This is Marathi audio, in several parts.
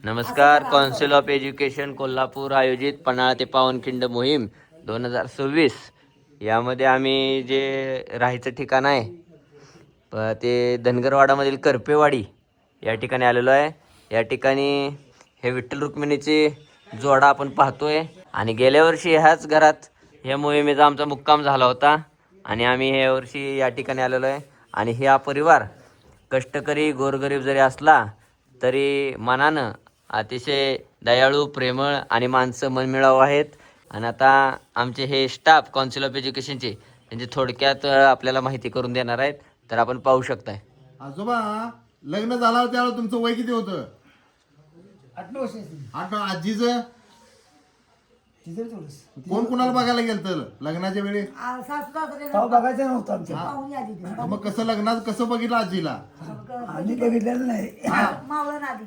नमस्कार. काउन्सिल ऑफ एज्युकेशन कोल्हापूर आयोजित पन्हाळा ते पावनखिंड मोहीम 2026 यामध्ये आम्ही जे राहायचं ठिकाण आहे ते धनगरवाडामधील करपेवाडी या ठिकाणी आलेलो आहे. या ठिकाणी हे विठ्ठल रुक्मिणीचे जोडा आपण पाहतोय आणि गेल्या वर्षी ह्याच घरात ह्या मोहिमेचा आमचा मुक्काम झाला होता आणि आम्ही ह्या वर्षी या ठिकाणी आलेलो आहे. आणि हा परिवार कष्टकरी गोरगरीब जरी असला तरी मनानं अतिशय दयाळू, प्रेमळ आणि माणसं मनमिळावू आहेत. आणि आता आमचे हे स्टाफ काउन्सिल ऑफ एज्युकेशनचे त्यांची थोडक्यात आपल्याला माहिती करून देणार आहेत. तर आपण पाहू शकताय. आजोबा लग्न झालं त्यावेळेला तुमचं वय किती होतं? 8 वर्ष. 8. आजीचं कोण कुणाला बघायला गेलं लग्नाच्या वेळी? बघायचं नव्हतं आमच्या. मग कसं लग्नात कसं बघितलं आजीला? आम्ही बघितलेलं नाही. मावळण आली.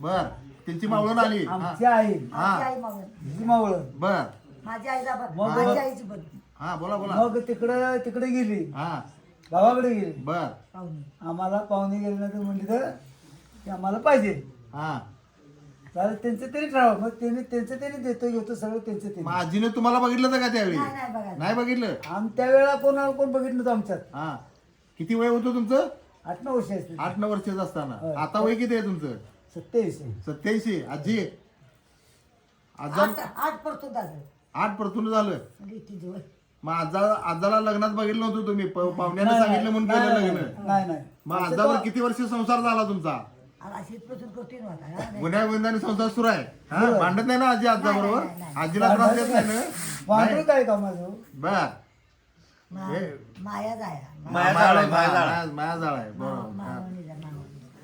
बर, त्यांची मावळण आली. आमची आई हिची मावळण. बर, माझी आई माझी आईची पण हा बोला बोला. मग तिकडे गेली, हा गावाकडे गेली. बर, आम्हाला पाहुणे गेले ना तर म्हणली तर ते आम्हाला पाहिजे. हा. तर त्यांचं तरी ठरावं. मग त्यांचं त्यांनी देतो घेतो सगळं त्यांचं मग त्यांनी. आजीने तुम्हाला बघितलं होतं का त्यावेळी? नाही बघायला. नाही बघितलं. आम त्यावेळेला कोण बघितलं नव्हतं आमच्यात. हा. किती वय होतं तुमचं? 8-9 वर्ष असते. 8-9 वर्षाचं असताना. होय. आता वय किती आहे तुमचं? 27. 87. आजी आजा 8 परतून झालं. 8 परतून झालं. लेकीचं वय. मग आजाला लग्नात बघितलं नव्हतं तुम्ही? पाहुण्याने सांगितलं म्हणून केलं लग्न. नाही. मग आजावर किती वर्ष संसार झाला तुमचा? आणि अशीच परतून करते नव्हता. गुन्ह्यागोविंदाने संसार सुरू आहे. हा, भांडत नाही ना आजी आजा बरोबर? नाही, नाही. आजीला त्रास देत नाही ना? वांडू काय कामाचं? बर. माया जाया. माया जाळ आहे. बरोबर. हा.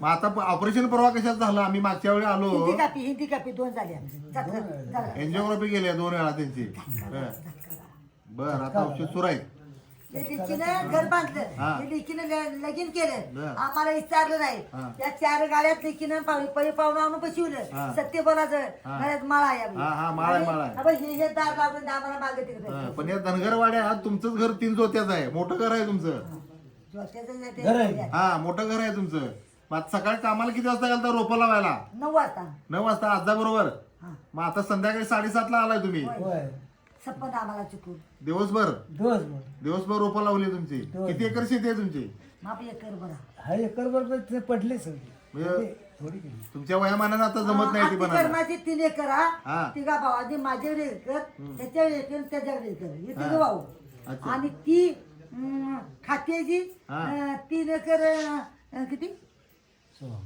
मग आता ऑपरेशन परवा कशात झालं? आम्ही मागच्या वेळी आलो. हिंदी कापी 2 झाली आमची. एन्जिओग्राफी केली 2 वेळा त्यांची. बर, आता औषध सुरू आहे. लेकीनं घर बांधलं. हा. लेकीनं लगीन केलं. बर. आम्हाला विचारलं नाही. हा. त्या 4 गाड्यात लेकीनं पाहुणं आणून बसवलं. हा. सत्य बोलायचं. हा. घरात माळा यावी. हा, माळा आहे, माळा आहे. हे दार लावून आम्हाला मागे तिकडे. हा, पण या धनगरवाड्यात तुमचंच घर 3 जोत्याच आहे. मोठं घर आहे तुमचं. घर आहे. हा, मोठं घर आहे तुमचं. मग आता सकाळी कामाला किती वाजता गेलता रोपं लावायला? 9 वाजता. 9 वाजता आजा बरोबर. हा. मग आता संध्याकाळी 7:30 आलाय तुम्ही. होय. सपन आम्हाला चुकून. दिवसभर दिवसभर रोपं लावली तुमची. किती एकर शेती आहे तुमची? माप एकर बरा. हा एकर बरोबर पडले सगळे. म्हणजे थोडी केली. तुमच्या वयामानानं आता जमत नाही ती आमची बनायला. कर्माची 3 एकर हा. हा. तिघा भावाची माझ्याकडे एकर, त्याच्याकडे एकर, त्याच्याकडे एकर. हे तिघं भाऊ. अच्छा. आणि ती खात्याची हा. 3 एकर किती? 16.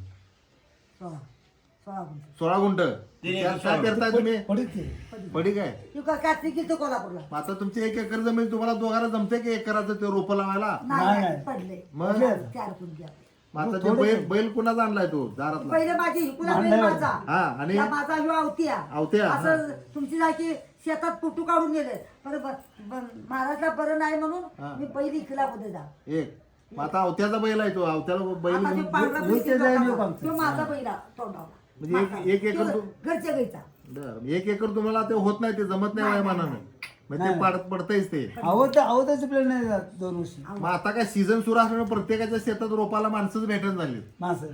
16 गुंठ. 16 गुंठ. काय करताय तुम्ही? पडीत ते. पडी काय? तू का कार्तिकीचं कोल्हापूरला? मग आता तुमची 1 एकर जमीन तुम्हाला दोघांना जमते की एकराचं ते रोपं लावायला? नाही नाही. पडले. मग? 4 कुंड्या. मग आता ते बैल कुणाचा आणलाय तो दारातला? पहिले माझी हिकुला बैल माझा. हा, आणि या माझा ह्यो आवत्या. आवत्या, हा. असं तुमची जागी शेतात पुटू काढून गेले. महाराजला बरं नाही हा. म्हणून मी पहिली इकला मध्ये जा. एक. मग आता अवत्याचा बैल आहे तो. अवत्याला बैल आता ते पांढरा दूध पिशवीत त्याचा टाकावा. आमचं. तो माझा पहिला तोंडावला. म्हणजे एक एकर तो तू- घरच्या गाईचा. बरं. 1 एकर तुम्हाला ते होत नाही, ते जमत नाही वयामानानं. मग ते पडतंयच ते. आवताच प्लॅन नाही जात 2 वर्षी. मग आता काय सीझन सुरू असल्यामुळे प्रत्येकाच्या शेतात रोपाला माणसंच भेटत झाली. माणसं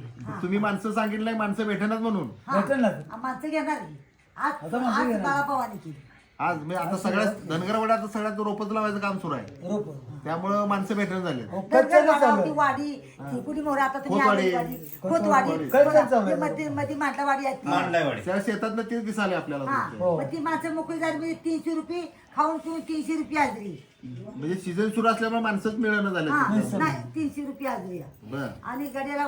तुम्ही माणसं सांगितलं नाही, माणसं भेटणार म्हणून. हा. भेटेल ना. माणसं घेणार की. आज आता माणसं घेणार. बाळाभावानी केली. आज मी आता सगळ्या धनगरवाड्यात सगळ्यात रोपच लावायचं काम सुरू आहे. रोप. त्यामुळं माणसं भेटणार झाले. दरगर वाडावरती वाडी ती कुणी मोर आता तुम्ही खोतवाडी. आलेली वाडी. खोतवाडी. कळकळ चालू आहे. मध्ये मांडलावाडी आहे ती. त्या शेतात तेच दिसाले आपल्याला हा. तुमचे. हो. मग ती माणसं मोकळी झाली म्हणजे 300 रुपये खाऊन तुम्ही 300 रुपये हजरी. म्हणजे सीझन सुरू असल्यामुळे माणसंच मिळणं झाले. हा नाही 300 रुपये हजरी आहे. बर आणि गड्याला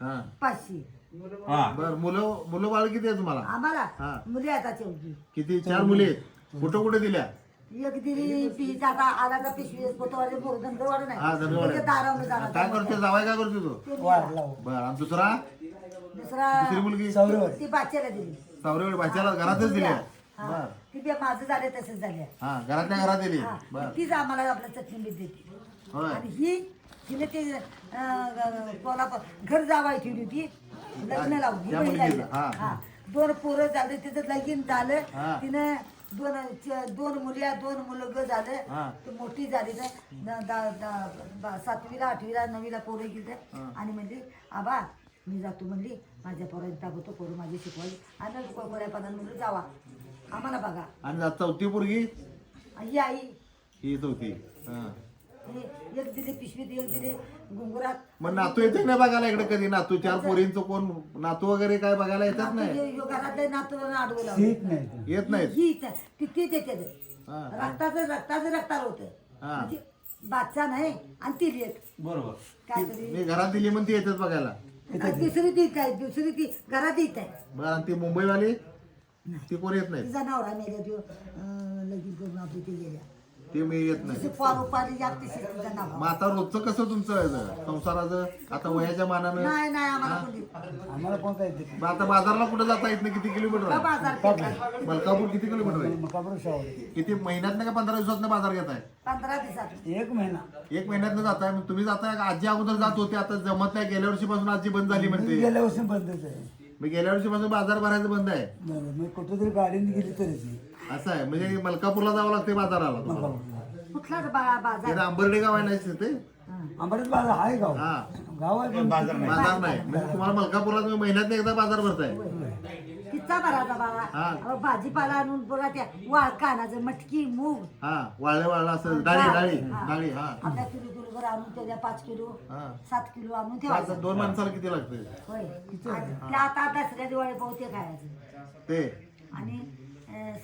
हा 500. बर. मुलं बाळ किती आहे तुम्हाला? आम्हाला हा. मुली आता चौकी. किती? 4 मुली आहेत. कुठं कुठे दिल्या? एक दिली पिढीचा आता आलाचा पिशवी कोतवाडी धनगरवाड नाही हा, धनगरवाडी. त्याच्या दारावर जाणार. काय करतो जावाय? काय करतो तो? ते वाढ दिला. लावू. बर. आणि दुसरा? दुसरा दुसरी मुलगी? सौरवड. ती बाच्याला दिली. सावरेवाडी भाच्याला घरातच दिल्या? हा. बर. ती बी माझं झाले तसंच झाले. हा, घरातल्या घरात दिली. हा. बर. तीच आम्हाला आपल्या चटणी मीठ देते. होय. आणि हिने ते कोल्हापूर घर जावाय ठेवली होती. लग्न लावून ही त्या बहीण मुलगीचं, लागली. हा. हा. 2 पोरं झाले तिचं लगीन झालं. हा. तिनं दोन मुली 2 मुलग झालं हा. तर मोठी झाली तर 7वीला 8वीला 9वीला पोरं गेली आणि म्हणली आबा मी जातो म्हणली माझ्या पोरांनी टाकतो पोरं माझी शिकवायची आणि कोऱ्या पानानं म्हणलं जावा आम्हाला बघा आणि चौथी पोरगी ही आई ही चौथी हा. हे एक दिली पिशवीत एक दिली घुंगरात मग नातू येते नाही बघायला इकडे कधी नातू 4 पोरींचं कोण नातू वगैरे काय बघायला येतात नाही घरातले नातू आडवं लावलं ठीक नाही येत नाहीत ही तिथेच येते हा. रक्ताचं होतं हा. म्हणजे बादशा नाही आणि ती लेत बरोबर काय तरी मी घरात दिली म्हणून ती येतात बघायला दुसरी ती घरात येत आहे बरं आणि ती मुंबईवाली ती कोण येत नाहीत तिचा नवरा मेल्या तो लगीन करून आपली ते गेल्या ती मी येत नाही तशी पाली जागते तिचा नवरा मग आता रोजचं कसं तुमचं आहे संसाराचं आता वयाच्या मानानं नाही आम्हाला कोणी आम्हाला कोण काय येते मग आता बाजारला कुठं जाता येत नाही किती किलोमीटर आहे बाजार पेटला. मलकापूर किती किलोमीटर आहे मकापूर शावर किती महिन्यात का 15 दिवसात बाजार घेताय 15 दिवसात 1 महिना 1 महिन्यात जाताय मग तुम्ही जाताय का आजी अगोदर जात होते आता जमत नाही गेल्या वर्षीपासून आजी बंद झाली म्हणते गेल्या वर्षी बंदच आहे मी गेल्या वर्षीपासून बाजार भरायचं बंद आहे मी कुठेतरी गाडीने गेली तरीच असं आहे म्हणजे मलकापूरला जावं लागते बाजाराला तुम्हाला. कुठला बाजार तिथे आंबर्डे गाव आहे नाही तिथे आंबाडीत बाजार आहे गाव हा गाव आहे पण बाजार नाही म्हणजे तुम्हाला मलकापूरला तुम्ही महिन्यात एकदा बाजार भरताय किती भरायचा बाबा हा. अहो, भाजीपाला आणून बघा त्या वाळका आणायचं मटकी मूग हा वाळलं असं डाळी हा आपल्या किलो भर आणून त्याच्या 5 किलो हा 7 किलो आणून आता ठेवायचं 2 माणसाला किती लागते होय आणि ते आता दसऱ्या दिवाळी बहुते खायचं ते आणि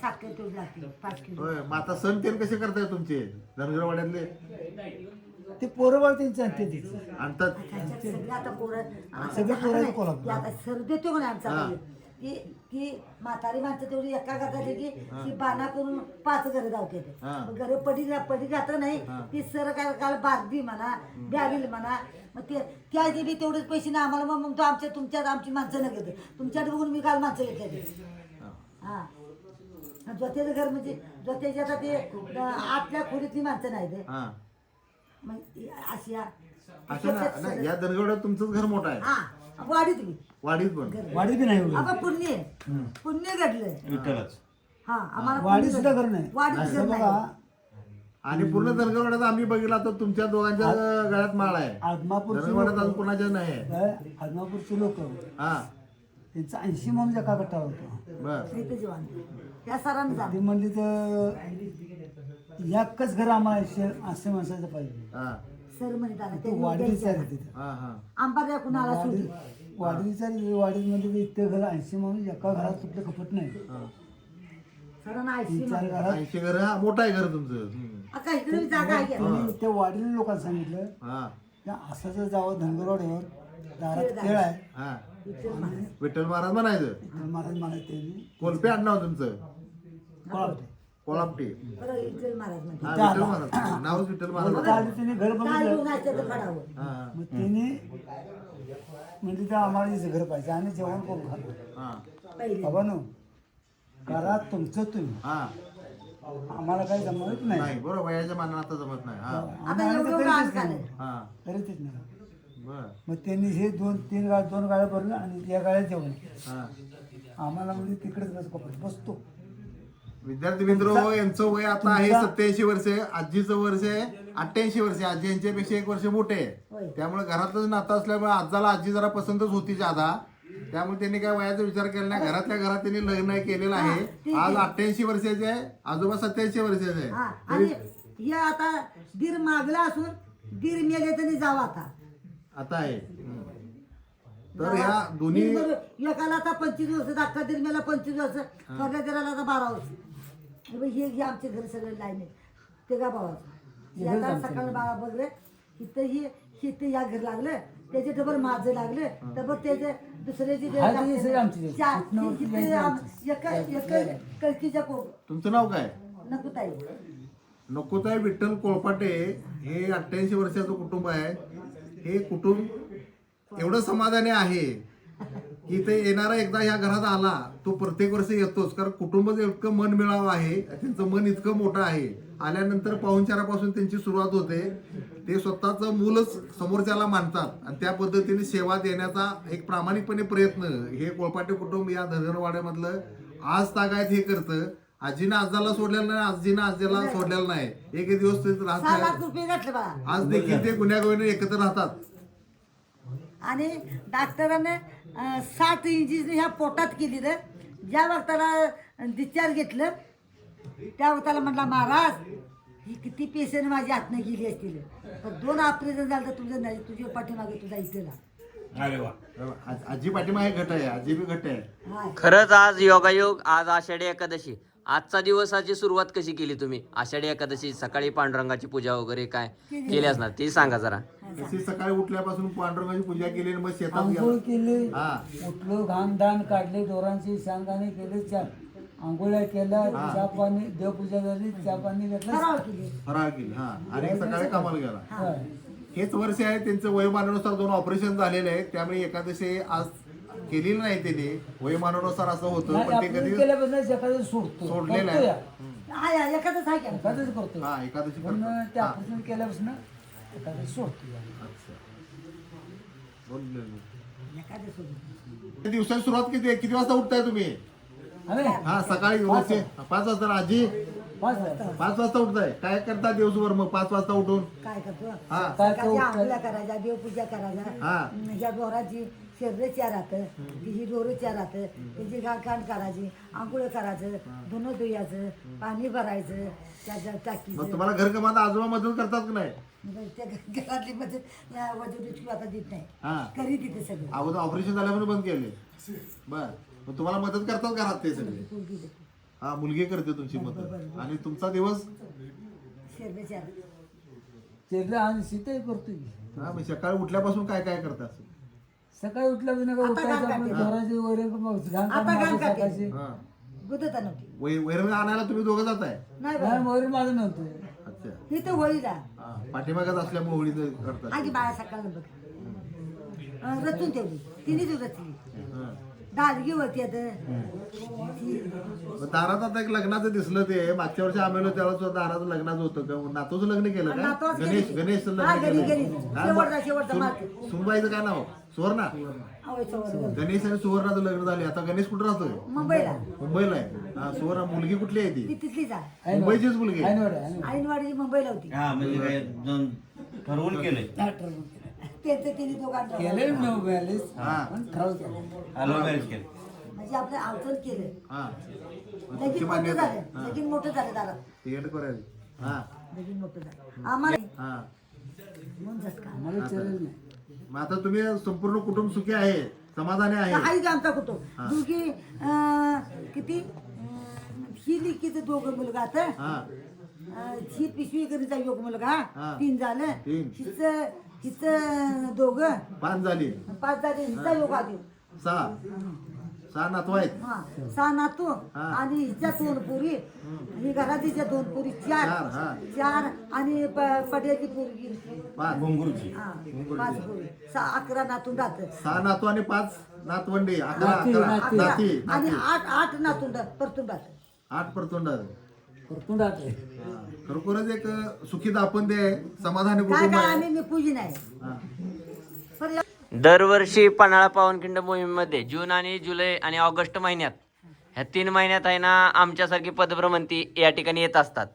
साखर तेवढी लागते 5 किलो होय मग आता सण तेन कसे करताय तुमचे धनगरवाड्यातले ते पोरं बाळ त्यांची आणते तिथे आणतात त्यांच्यात सगळे आता पोरं सगळे पोरं आहेत कोल्हापूर. ती आता सर देतो म्हणे आमचा ती म्हातारी माणसं तेवढी एका घरात की ती बाना करून 5 घरं धावते हा. घर पडी जात नाही ती सर काय काल बारदी म्हणा ब्याविल म्हणा मग ते त्या बी तेवढेच पैसे ना आम्हाला मग तो तुमच्यात आमची माणसं न घेते तुमच्यात बघून मी काल माणसं घेतले हा जोत्याचं घर म्हणजे जोत्याच्या आता ते आतल्या खोलीतली माणसं नाही ते हा मग अशी असं नाही या दरगवड्यात तुमचंच घर मोठं आहे हा वाढीत मी वाडीत पण वाडी बी नाही एवढी. अगं पुण्य घडलंय विठ्ठलच हा आम्हाला वाडी पुण्य सुद्धा घडलंय. घर नाही वाढीत असं घर बघा नाही आणि पूर्ण दरगवड्यात आम्ही बघितला तर तुमच्या दोघांच्या गळ्यात माळ आहे आदमापूरचे दरगवड्यात अजून लोक कोणाच्या नाही आहे आदमापूरचे लोक हा त्यांचा 80 माणूस एका गटावर होतो बर इथे जेवण त्या सरांनी ती जाणं म्हणली तर एकच घर आम्हाला असे माणसाचं पाहिजे हा सर म्हणत आला तो वाडी विचारली तिथे हा हा आंबाऱ्या कुणाला सुटी वाडी विचारली वाडीत म्हणजे इतकं घर 80 माणूस एका घरात कुठलं खपत नाही सरांना आयशी 3-4 घरात 80 घर हा मोठं आहे घर तुमचं आता इकडे बी जागा आहे का? आणि त्या वाडीने लोकांना सांगितलं हा त्या असं जर जावं धनगरवाड्यावर दारात खेळ आहे हा विठ्ठल महाराज म्हणायचं तर महाराज मला त्यांनी कोलपे आडनाव तुमचं कोळावते कोळापटे बरं विठ्ठल महाराज म्हणते हा विठ्ठल महाराज नावच विठ्ठल महाराज आधी त्यांनी घर काय बघितलं येऊन आहे त्याचं खडावं हा हा मग त्यांनी म्हणजे तर आम्हाला इथं घर पाहिजे आम्ही जेवण करून खातो हा पहिले बाबा नो करा तुमचं तुम्ही हा आम्हाला काही जमत नाही नाही बरोबर वयाच्या मानानं आता जमत नाही हा आता एवढं आज झालं हा करीतच नाही बर मग त्यांनी हे 2-3 गाड्या भरल्या आणि या गाड्या जेवण हा आम्हाला म्हणजे तिकडेच बसतो विद्यार्थी मित्र यांचं वय आता आहे 87 वर्ष आजीचं वर्ष आहे 88 वर्ष आजी यांच्यापेक्षा 1 वर्ष मोठे होय. आहे त्यामुळे घरातलंच नातं असल्यामुळे आजाला आजी जरा पसंतच होती जादा त्यामुळे त्यांनी काय वयाचा विचार केला नाही घरातल्या घरात त्यांनी लग्न केलेलं आहे आज 88 वर्षाचे आहे आजोबा 87 वर्षाचे हा आहे आणि हे आता दीर मागला असून दीर मेले तरी जावा आता आता आहे तर ह्या दोन्ही एकाला आता 25 वर्ष धाकटा दीर मेला 25 वर्ष थोड्या दिराला आता 12 वर्ष हे आमचे घर सगळे लाईन ते का भावाचं आता सकाळी बाबा बघले इथं इथं या घर लागलं त्याचे डबल माझं लागलं डबल त्याचे दुसऱ्याची कळकीच्या तुमचं नाव काय नकुताई नकोताई विठ्ठल कोळपाटे हे 88 वर्षाचं कुटुंब आहे हे कुटुंब एवढं समाधानी आहे की ते येणारा एकदा ह्या घरात आला तो प्रत्येक वर्षी येतोच कारण कुटुंबाचं इतकं मन मिळावं आहे त्यांचं मन इतकं मोठं आहे आल्यानंतर पाहुणचारापासून त्यांची सुरुवात होते ते स्वतःचं मूलच समोरच्याला मानतात आणि त्या पद्धतीने सेवा देण्याचा एक प्रामाणिकपणे प्रयत्न हे कोळपाटे कुटुंब या धनगरवाड्यामधलं आज तागायत हे करतं आजीनं आजाला सोडलेलं नाही, आजीनं आजीला सोडलेलं नाही. एक दिवस ते राहत 6 लाख नाही. रुपये घातले बाळा. आज देखील ते गुन्हेगारीने एकत्र राहतात. आणि डॉक्टरांनी 60 इंचीस ह्या पोटात केली रे. ज्या वक्ताला डिस्चार्ज घेतलं त्या वक्ताला म्हटला महाराज ही किती पेशंट माझ्या हातनं गेली असतील, पण 2 ऑपरेशन झालं तर तुझं नाही, तुझ्या पाठीमागे तुझा इथे आजी पाठीमागे घट आहे, आजी बी घट आहे. हाय. खरंच आज योगायोग, आज आषाढी एकादशी. आजचा दिवसाची सुरुवात कशी केली तुम्ही? आषाढी एकादशी सकाळी पांडुरंगाची पूजा वगैरे काय केली असणार ती सांगा जरा. तशी सकाळी उठल्यापासून पांडुरंगाची पूजा केली आणि मग शेतात आंघोळ गेला. केली, हा उठलो, घाण दान काढले, दोरांची सांगाने केले, आंघोळ्या केल्या, चहा पाणी, देवपूजा झाली, चहा पाणी घेतलं. फराळ केली. फराळ केली. हा आणि सकाळी कामाला गेला. होय. हेच वर्ष आहे त्यांचं वयोमानानुसार 2 ऑपरेशन झालेले आहेत, त्यामुळे एकादशी आज केलेली नाही त्यांनी. वयोमानानुसार असं होतं, नाही, पण ते आपण कधी केल्यापासून एखादं सोडतो, सोडलेलं करतो आहे. या. हाय एखादंच आहे का? एखादंच करतो, हा एकादशी पण करतात. ते ऑपरेशन केल्यापासून एखादं सोडतो या. एखादं सोडून. दिवसाची सुरुवात किती वाजता उठताय तुम्ही? आम्ही हा सकाळी रोजचे 5 वाजता. आजी 5 वाजता 5 वाजता उठताय, काय करता दिवसभर मग 5 वाजता उठून? काय करतो हा सकाळी आंघोळ्या करायच्या, देवपूजा करायच्या, हा ह्या ढोराची शरीर चार राहतं, तिची डोरं चार राहतं, त्याची घाण करायची, आंघोळ करायचं, धुणं धुयाचं, पाणी भरायचं त्याच्या मग टाकीचं. तुम्हाला घरकामाला आजोबा मदत करतात की नाही? मग त्या घरातली मदत या वजूची आता देत नाही, हा करी तिथे सगळं. अगोदर ऑपरेशन झाल्यामुळे बंद केले. बर मग तुम्हाला मदत करतात घरात ते सगळे? पोरगी देते. हा मुलगी करते तुमची मदत. आणि तुमचा दिवस शरीर चार तेरलं आणि शीतही करतोय. हा मग सकाळी उठल्यापासून काय काय करता? सकाळी उठल्यापासून आता उठायचं, घाण आपण काढते. घराची वगैरे घाण आता घाण काढून काढते. सकाळची. हा बुद्धता नव्हती. वैरण आणायला तुम्ही दोघं जाताय? नाही नाही, बाबा वगैरे माझं नव्हतं. अच्छा. ही तर होळीला हा पाठीमागत असल्यामुळे होळी करतात. आजी बाळा सकाळला बघ रचून ठेवली, तिनेच रचली. हा. दादगी होती आता. मग दारात आता एक लग्नाचं दिसलं, ते मागच्या वर्षी आम्ही त्यावेळेस दाराचं लग्नाचं होतं का? नातूचं लग्न केलं का? नातवाचं गणेश केलं. गणेशचं हा, लग्न गणेश, केलं. गणेश. हा, शेवटचा मग मार्ग. सुनबाईचं काय नाव? सुवर्णा. आवय सवय. गणेश आणि सुवर्णाचं लग्न झाले. आता गणेश कुठं राहतोय? मुंबईला मुंबईला आहे. हा सुवर्णा मुलगी कुठली आहे ती ती? तिथलीच आहे. मुंबईचीच मुलगी आहे. ऐनवड आहे, ऐनवड. आईनवाडी मुंबईला होती. हा म्हणजे काय दोन ठरवून केलंय. त्यांचं तिने दोघांचं केलं नो बॅलेन्स, हा. पण ठरवलं केलं. लव्ह मॅरेज केलं. म्हणजे आपलं अवचल केलं. हा लगीन तुमची मोठं मान्यता आहे. झालं, हा. लगीन मोठं झालं दारात. तिकीट करायची. हा लगीन मोठं झालं आम्हाला हा म्हणून झटका. आम्हाला विचारलं नाही. मग आता तुम्ही संपूर्ण कुटुंब सुखी आहे, समाधानी आहे? आई आमचा कुटुंब दोघी किती ही लिखीचं दोघं मुलगा आता हा ही पिशवी करीचा योग मुलगा हा. 3 झालं. तीन. हिचं दोघं 5 झाली. 5 झाले. हिचा योग आधी 6 नातू आहेत. हा 6 नातू हा. आणि हिच्या 2 पुरी, ही घरात हिच्या 2 पुरी 4 चार, हा. 4 आणि पड्याची पोरगी 5 घुंगरूची. हा 5 पुरी 11 नातून राहत. 6 नातू आणि 5 नातवंडी. 11 नाती, 11 नाती. नाती आणि 8 नातून परतून राहत. 8 परतोंड. परतून राहते. खरोखरच एक सुखी दापंत्य आहे, समाधानी काय कुटुंब काय आहे. आम्ही निपूजी नाही. हा. पर या- दरवर्षी पन्हाळा पावनखिंड मोहीममध्ये जून आणि जुलै आणि ऑगस्ट महिन्यात ह्या 3 महिन्यात आहे ना आमच्यासारखी पदभ्रमंती या ठिकाणी येत असतात.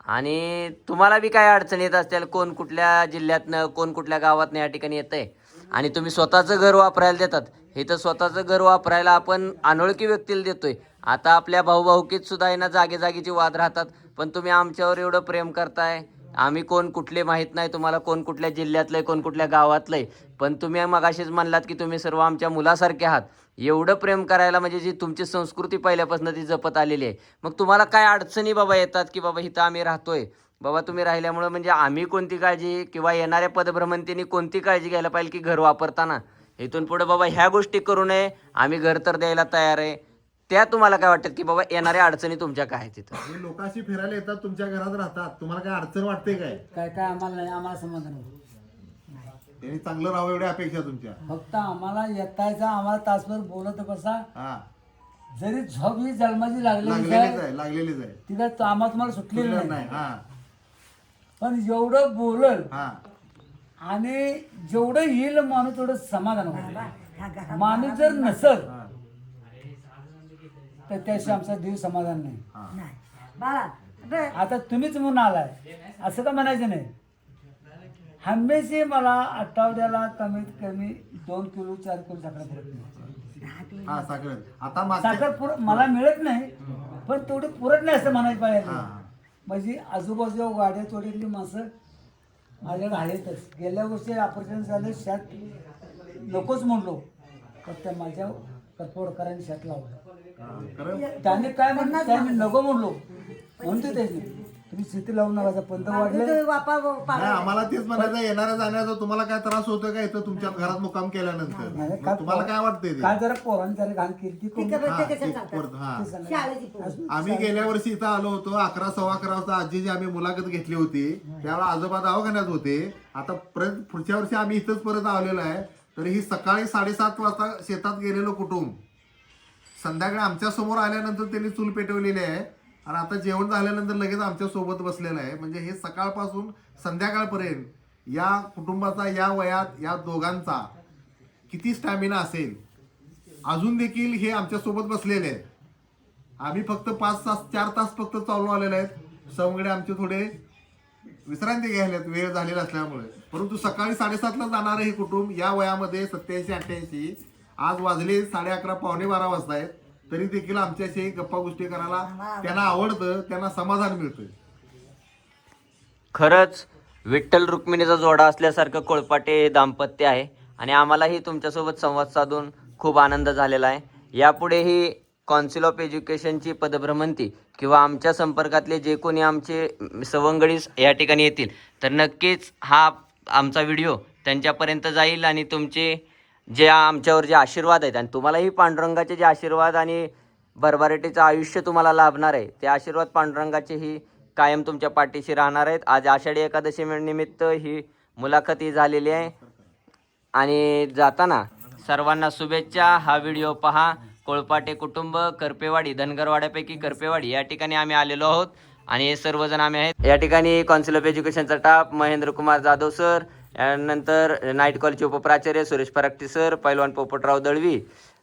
आणि तुम्हाला बी काय अडचण येत असतील, कोण कुठल्या जिल्ह्यातनं कोण कुठल्या गावातनं या ठिकाणी येतंय आणि तुम्ही स्वतःचं घर वापरायला देतात. हे तर स्वतःचं घर वापरायला आपण अनोळखी व्यक्तीला देतोय. आता आपल्या भाऊभाऊकीत सुद्धा आहे ना जागेजागेचे वाद राहतात, पण तुम्ही आमच्यावर एवढं प्रेम करताय. आम्ही कोण कुठले माहीत नाही तुम्हाला, कोण कुठल्या जिल्ह्यातलं आहे, कोण कुठल्या गावातलं आहे, पण तुम्ही मगाशीच म्हणलात की तुम्ही सर्व आमच्या मुलासारखे आहात. एवढं प्रेम करायला म्हणजे जी तुमची संस्कृती पहिल्यापासून ती जपत आलेली आहे. मग तुम्हाला काय अडचणी बाबा येतात की बाबा इथं आम्ही राहतोय, बाबा तुम्ही राहिल्यामुळं म्हणजे आम्ही कोणती काळजी किंवा येणाऱ्या पदभ्रमंतीने कोणती काळजी घ्यायला पाहिजे की घर वापरताना इथून पुढे बाबा ह्या गोष्टी करू नये, आम्ही घर तर द्यायला तयार आहे, त्या तुम्हाला काय वाटतात की बाबा येणाऱ्या अडचणी तुमच्या काय आहेत तिथं? हे लोकांशी फिरायला येतात, तुमच्या घरात राहतात, तुम्हाला काय अडचण वाटते काय? काय काय आम्हाला नाही, आम्हाला समाधान नाही. त्यांनी चांगलं राहावं एवढ्या अपेक्षा तुमच्या. फक्त आम्हाला येतायचा, आम्हाला तासभर बोलत बसा. हा जरी झोप ही जन्माची लागलेली लागलेलीच आहे, लागलेलीच आहे. तिला आम्हाला तुम्हाला सुटलेलं सुटलं नाही. नाही. हा पण जेवढं बोलल हा आणि जेवढं येईल माणूस तेवढं समाधान होईल. ह्या घरात माणूस जर नसल हा तर त्याशी आमचा देव समाधान नाही. नाही बाळा बे, आता तुम्हीच म्हणून आलाय असं का म्हणायचं नाही. हमेशा मला आठवड्याला कमीत कमी 2 किलो 4 किलो साखर पुरत नाही. हा साखर आता मागच्या साखर मला मिळत नाही, पण तेवढी पुरत नाही असं म्हणायचं पाहिजे. हा. म्हणजे आजूबाजूला गाड्या तोडीतली माणसं माझ्याकडे आहेतच. गेल्या वर्षी ऑपरेशन झालं, शात नकोच म्हणलो, तर त्या माझ्या कटपोडकरांनी शात लावलं. खरं त्याने काय म्हणलं, त्याने नको म्हणलो म्हणतो त्याची तुम्ही शेती लावून नका, पंत वाढले. नाही आम्हाला तेच म्हणायचं येणाऱ्या जाण्याचा तुम्हाला काय त्रास होतोय का इथं तुमच्या घरात मुक्काम केल्यानंतर मग तुम्हाला काय वाटतंय ते? काय जरा पोरांनी जरा घाण केली ती कोण- हा, ते परत, हा. शाळेची पोरं. आम्ही गेल्या वर्षी इथं आलो होतो 11 सव्वा 11 वाजता आजीची आम्ही मुलाखत घेतली होती. त्यावेळेला आजोबा दवाखान्यात होते. आता परत पुढच्या वर्षी आम्ही इथंच परत आलेलो आहे. तर ही सकाळी 7:30 वाजता शेतात गेलेलो कुटुंब संध्याकाळी आमच्या समोर आल्यानंतर त्यांनी चूल पेटवलेली आहे आणि आता जेवण झाल्यानंतर लगेच आमच्या सोबत बसलेलं आहे. म्हणजे हे सकाळपासून संध्याकाळपर्यंत या कुटुंबाचा या वयात या दोघांचा किती स्टॅमिना असेल. अजून देखील हे आमच्या सोबत बसलेले आहेत. आम्ही फक्त 4 तास फक्त चालून आलेले आहेत. सवंगडे आमचे थोडे विश्रांती घ्यायला वेळ झालेला असल्यामुळे, परंतु सकाळी 7:30ला जाणारं हे कुटुंब या वयामध्ये 87-88 आज वाजले 11:30 पावणे 12 वाजता आहेत, तरी देखील आमच्याशी गप्पा गोष्टी करायला त्यांना आवडतं, त्यांना समाधान मिळतं. खरंच विठ्ठल रुक्मिणीचा जोडा असल्यासारखं कोळपाटे हे दाम्पत्य आहे आणि आम्हालाही तुमच्यासोबत संवाद साधून खूप आनंद झालेला आहे. यापुढेही कौन्सिल ऑफ एज्युकेशनची पदभ्रमंती किंवा आमच्या संपर्कातले जे कोणी आमचे सवंगडी या ठिकाणी येतील तर नक्कीच हा आमचा व्हिडिओ त्यांच्यापर्यंत जाईल आणि तुमचे जे आमच्यावर जे आशीर्वाद आहेत आणि तुम्हालाही पांडुरंगाचे जे आशीर्वाद आणि भरभराटीचं आयुष्य तुम्हाला लाभणार आहे ते आशीर्वाद पांडुरंगाचेही कायम तुमच्या पाठीशी राहणार आहेत. आज आषाढी एकादशी निमित्त ही मुलाखत ही झालेली आहे आणि जाताना सर्वांना शुभेच्छा. हा व्हिडिओ पहा. कोळपाटे कुटुंब करपेवाडी धनगरवाड्यापैकी करपेवाडी या ठिकाणी आम्ही आलेलो आहोत आणि हे सर्वजण आम्ही आहेत. या ठिकाणी कौन्सिल ऑफ एज्युकेशनचा स्टाफ महेंद्र कुमार जाधव सर, यानंतर नाईट कॉलेजचे उपप्राचार्य सुरेश फराकटी सर, पैलवान पोपटराव दळवी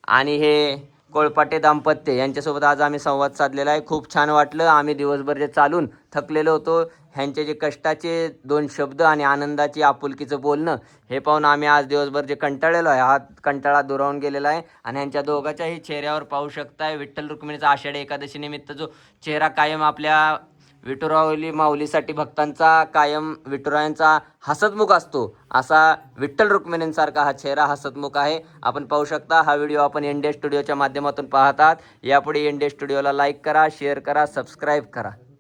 आणि हे कोळपाटे दाम्पत्य यांच्यासोबत आज आम्ही संवाद साधलेला आहे. खूप छान वाटलं. आम्ही दिवसभर जे चालून थकलेलो होतो ह्यांचे जे कष्टाचे 2 शब्द आणि आनंदाची आपुलकीचं बोलणं हे पाहून आम्ही आज दिवसभर जे कंटाळलेलो आहे हा कंटाळा दुरावून गेलेला आहे आणि ह्यांच्या दोघांच्याही चेहऱ्यावर पाहू शकताय विठ्ठल रुक्मिणीचा आषाढी एकादशी निमित्त जो चेहरा कायम आपल्या विठुरावली माऊलीसाठी भक्तांचा कायम विठुरायांचा हसतमुख असतो असा विठ्ठल रुक्मिणींसारखा हा चेहरा हसतमुख आहे. आपण पाहू शकता. हा व्हिडिओ आपण एनडे स्टुडिओच्या माध्यमातून पाहतात. यापुढे एनडे स्टुडिओला लाईक करा, शेअर करा, सबस्क्राईब करा.